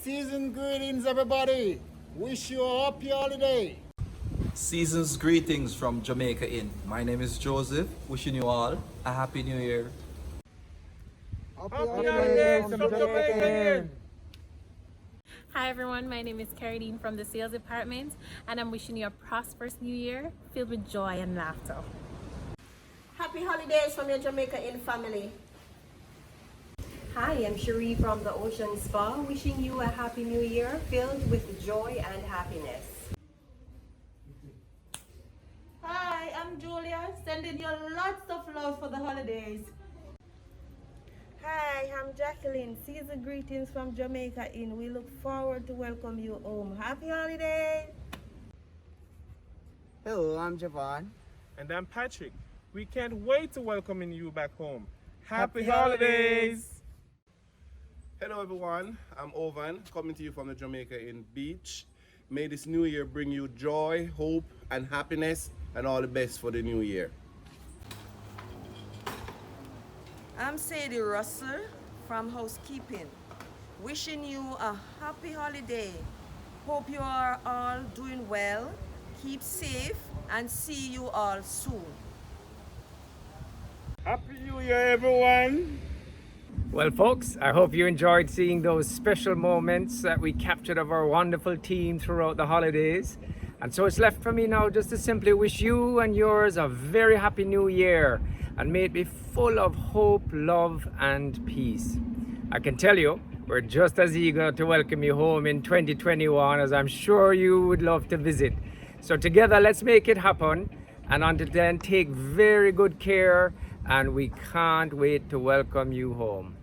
Season greetings, everybody. Wish you a happy holiday. Season's greetings from Jamaica Inn. My name is Joseph, wishing you all a happy new year. Happy holidays from Jamaica Inn. Hi everyone, my name is Caroline from the sales department and I'm wishing you a prosperous new year filled with joy and laughter. Happy holidays from your Jamaica Inn family. Hi, I'm Cherie from the Ocean Spa, wishing you a happy new year filled with joy and happiness. Hi, I'm Julia, sending you lots of love for the holidays. Hi, I'm Jacqueline. Season greetings from Jamaica Inn. We look forward to welcome you home. Happy holidays! Hello, I'm Javon. And I'm Patrick. We can't wait to welcoming you back home. Happy holidays! Hello everyone, I'm Ovan, coming to you from the Jamaica Inn Beach. May this new year bring you joy, hope, and happiness, and all the best for the new year. I'm Sadie Russell from Housekeeping, wishing you a happy holiday. Hope you are all doing well, keep safe, and see you all soon. Happy New Year, everyone! Well, folks, I hope you enjoyed seeing those special moments that we captured of our wonderful team throughout the holidays. And so it's left for me now just to simply wish you and yours a very happy new year, and may it be full of hope, love, and peace. I can tell you, we're just as eager to welcome you home in 2021 as I'm sure you would love to visit. So together, let's make it happen. And until then, take very good care, and we can't wait to welcome you home.